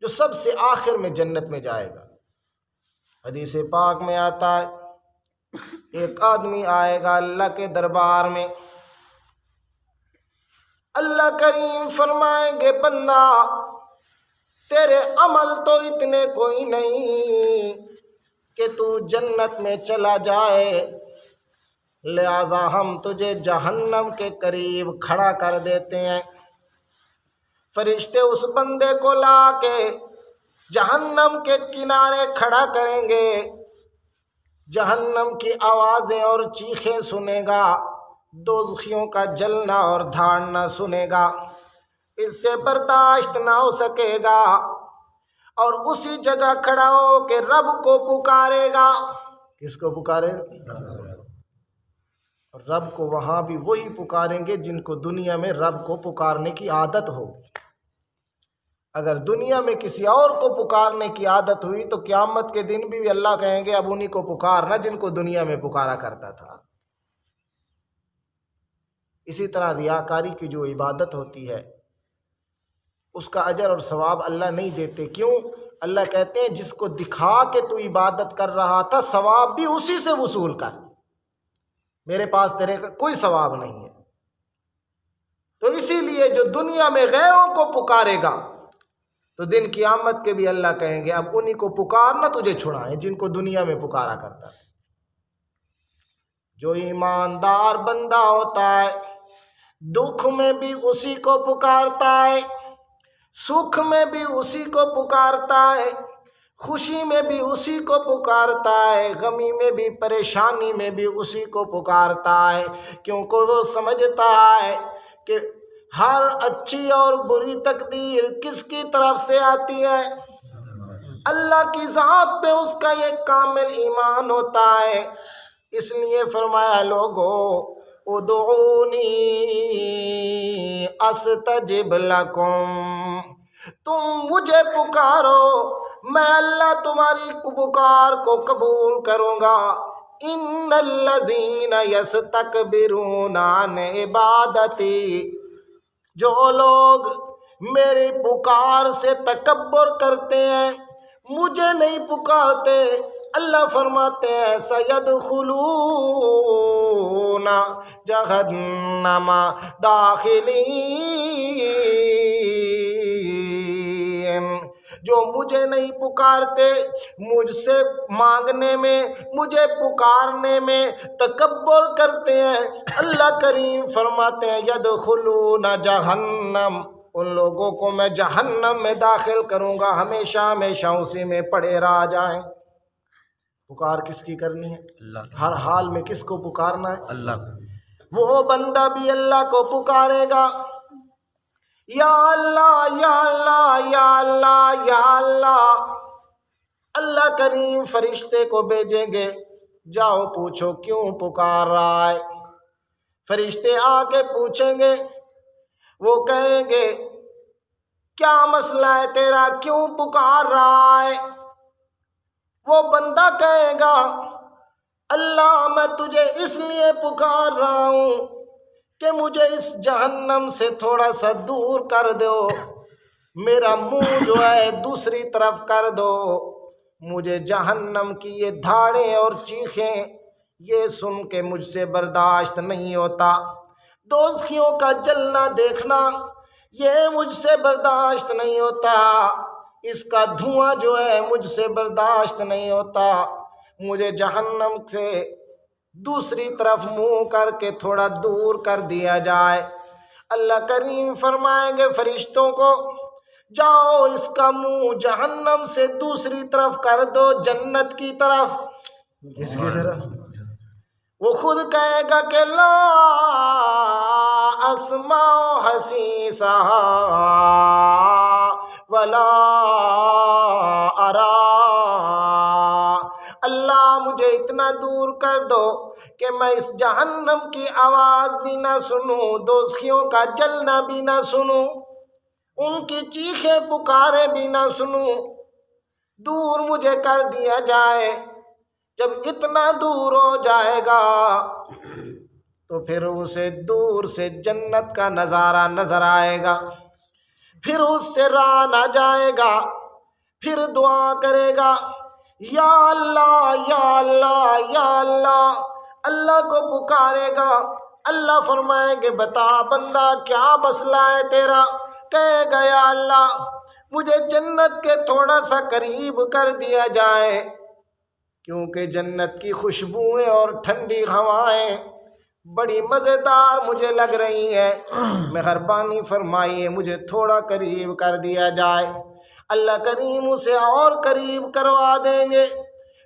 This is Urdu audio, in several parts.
جو سب سے آخر میں جنت میں جائے گا۔ حدیث پاک میں آتا ہے ایک آدمی آئے گا اللہ کے دربار میں، اللہ کریم فرمائیں گے بندہ تیرے عمل تو اتنے کوئی نہیں کہ تو جنت میں چلا جائے، لہذا ہم تجھے جہنم کے قریب کھڑا کر دیتے ہیں۔ فرشتے اس بندے کو لا کے جہنم کے کنارے کھڑا کریں گے، جہنم کی آوازیں اور چیخیں سنے گا، دوزخیوں کا جلنا اور دھاڑنا سنے گا، اس سے برداشت نہ ہو سکے گا، اور اسی جگہ کھڑا ہو کے رب کو پکارے گا۔ کس کو پکارے گا؟ رب کو وہاں بھی وہی پکاریں گے جن کو دنیا میں رب کو پکارنے کی عادت ہو۔ اگر دنیا میں کسی اور کو پکارنے کی عادت ہوئی تو قیامت کے دن بھی اللہ کہیں گے اب انہی کو پکارنا جن کو دنیا میں پکارا کرتا تھا۔ اسی طرح ریاکاری کی جو عبادت ہوتی ہے اس کا اجر اور ثواب اللہ نہیں دیتے۔ کیوں؟ اللہ کہتے ہیں جس کو دکھا کے تو عبادت کر رہا تھا ثواب بھی اسی سے وصول کر، میرے پاس تیرے کا کوئی ثواب نہیں ہے۔ تو اسی لیے جو دنیا میں غیروں کو پکارے گا تو دن قیامت کے بھی اللہ کہیں گے اب انہی کو پکارنا تجھے چھڑائیں جن کو دنیا میں پکارا کرتا ہے۔ جو ایماندار بندہ ہوتا ہے دکھ میں بھی اسی کو پکارتا ہے، سکھ میں بھی اسی کو پکارتا ہے، خوشی میں بھی اسی کو پکارتا ہے، غمی میں بھی پریشانی میں بھی اسی کو پکارتا ہے، کیونکہ وہ سمجھتا ہے کہ ہر اچھی اور بری تقدیر کس کی طرف سے آتی ہے؟ اللہ کی ذات پہ اس کا یہ کامل ایمان ہوتا ہے۔ اس لیے فرمایا لوگو ادعونی استجب لکم، تم مجھے پکارو میں اللہ تمہاری پکار کو قبول کروں گا۔ ان الذین یستکبرون عن عبادتی، جو لوگ میری پکار سے تکبر کرتے ہیں مجھے نہیں پکارتے، اللہ فرماتے ہیں سیدخلون جہنم داخلین، جو مجھے نہیں پکارتے، مجھ سے مانگنے میں مجھے پکارنے میں تکبر کرتے ہیں، اللہ کریم فرماتے ہیں یدخلون جہنم، ان لوگوں کو میں جہنم میں داخل کروں گا، ہمیشہ ہمیشہ اسی میں پڑے رہ جائیں۔ پکار کس کی کرنی ہے؟ اللہ۔ ہر حال میں کس کو پکارنا ہے؟ اللہ۔ وہ بندہ بھی اللہ کو پکارے گا، یا اللہ یا اللہ یا اللہ یا اللہ۔ اللہ کریم فرشتے کو بھیجیں گے، جاؤ پوچھو کیوں پکار رہا ہے۔ فرشتے آ کے پوچھیں گے، وہ کہیں گے کیا مسئلہ ہے تیرا، کیوں پکار رہا ہے؟ وہ بندہ کہے گا اللہ میں تجھے اس لیے پکار رہا ہوں کہ مجھے اس جہنم سے تھوڑا سا دور کر دو، میرا منہ جو ہے دوسری طرف کر دو، مجھے جہنم کی یہ دھاڑیں اور چیخیں یہ سن کے مجھ سے برداشت نہیں ہوتا، دوزخیوں کا جلنا دیکھنا یہ مجھ سے برداشت نہیں ہوتا، اس کا دھواں جو ہے مجھ سے برداشت نہیں ہوتا، مجھے جہنم سے دوسری طرف منہ کر کے تھوڑا دور کر دیا جائے۔ اللہ کریم فرمائیں گے فرشتوں کو جاؤ اس کا منہ جہنم سے دوسری طرف کر دو، جنت کی طرف۔ کس کی طرف؟ وہ خود کہے گا کہ لا اسمع حسیسا ولا ارا، اللہ مجھے اتنا دور کر دو کہ میں اس جہنم کی آواز بھی نہ سنوں، دوزخیوں کا جلنا بھی نہ سنوں، ان کی چیخیں پکارے بھی نہ سنوں، دور مجھے کر دیا جائے۔ جب اتنا دور ہو جائے گا تو پھر اسے دور سے جنت کا نظارہ نظر آئے گا، پھر اس سے راہ نہ جائے گا، پھر دعا کرے گا یا اللہ یا اللہ یا اللہ، اللہ کو پکارے گا۔ اللہ فرمائیں گے بتا بندہ کیا مسئلہ ہے تیرا؟ کہے گا یا اللہ مجھے جنت کے تھوڑا سا قریب کر دیا جائے، کیونکہ جنت کی خوشبوئیں اور ٹھنڈی ہوائیں بڑی مزیدار مجھے لگ رہی ہیں، مہربانی فرمائیے مجھے تھوڑا قریب کر دیا جائے۔ اللہ کریم اسے اور قریب کروا دیں گے،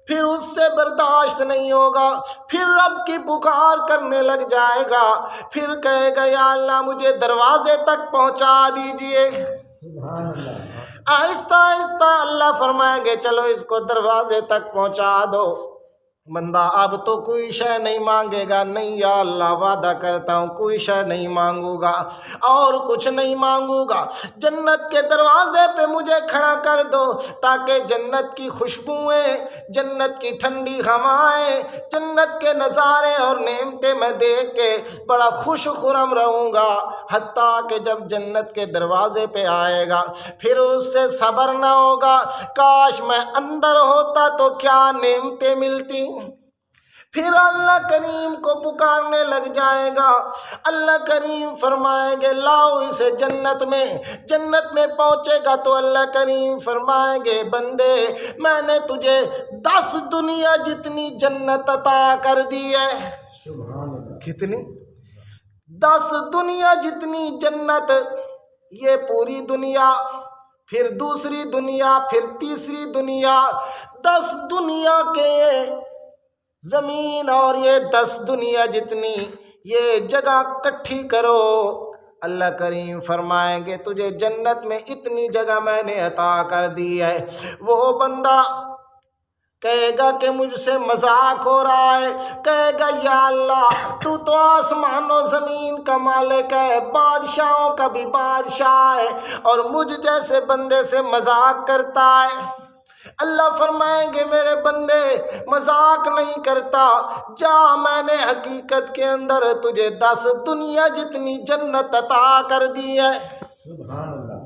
پھر اس سے برداشت نہیں ہوگا، پھر رب کی پکار کرنے لگ جائے گا، پھر کہے گا یا اللہ مجھے دروازے تک پہنچا دیجئے۔ آہستہ آہستہ اللہ فرمائیں گے چلو اس کو دروازے تک پہنچا دو۔ بندہ اب تو کوئی شے نہیں مانگے گا، نہیں یا اللہ وعدہ کرتا ہوں کوئی شے نہیں مانگوں گا اور کچھ نہیں مانگوں گا، جنت کے دروازے پہ مجھے کھڑا کر دو تاکہ جنت کی خوشبوئیں، جنت کی ٹھنڈی ہوائیں، جنت کے نظارے اور نعمتیں میں دیکھ کے بڑا خوش خرم رہوں گا۔ حتیٰ کہ جب جنت کے دروازے پہ آئے گا پھر اس سے صبر نہ ہوگا، کاش میں اندر ہوتا تو کیا نعمتیں ملتی۔ پھر اللہ کریم کو پکارنے لگ جائے گا، اللہ کریم فرمائیں گے لاؤ اسے جنت میں۔ جنت میں پہنچے گا تو اللہ کریم فرمائیں گے بندے میں نے تجھے 10 دنیا جتنی جنت عطا کر دی ہے۔ کتنی؟ 10 دنیا جتنی جنت، یہ پوری دنیا، پھر دوسری دنیا، پھر تیسری دنیا، 10 دنیا کے زمین اور یہ 10 دنیا جتنی یہ جگہ کٹھی کرو، اللہ کریم فرمائیں گے تجھے جنت میں اتنی جگہ میں نے عطا کر دی ہے۔ وہ بندہ کہے گا کہ مجھ سے مذاق ہو رہا ہے، کہے گا یا اللہ تو آسمان و زمین کا مالک ہے، بادشاہوں کا بھی بادشاہ ہے اور مجھ جیسے بندے سے مذاق کرتا ہے۔ اللہ فرمائیں گے میرے بندے مذاق نہیں کرتا، جا میں نے حقیقت کے اندر تجھے 10 دنیا جتنی جنت عطا کر دی ہے۔ سبحان اللہ۔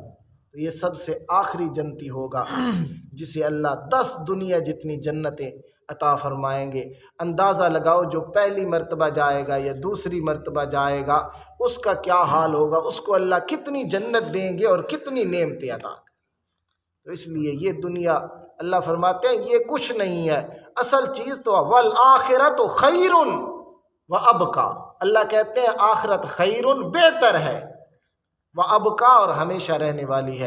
تو یہ سب سے آخری جنتی ہوگا جسے اللہ 10 دنیا جتنی جنتیں عطا فرمائیں گے۔ اندازہ لگاؤ جو پہلی مرتبہ جائے گا یا دوسری مرتبہ جائے گا اس کا کیا حال ہوگا، اس کو اللہ کتنی جنت دیں گے اور کتنی نعمتیں عطا۔ تو اس لیے یہ دنیا اللہ فرماتے ہیں یہ کچھ نہیں ہے، اصل چیز تو والآخرۃ خیر وابقیٰ، اللہ کہتے ہیں آخرت خیر بہتر ہے، وابقیٰ اور ہمیشہ رہنے والی ہے۔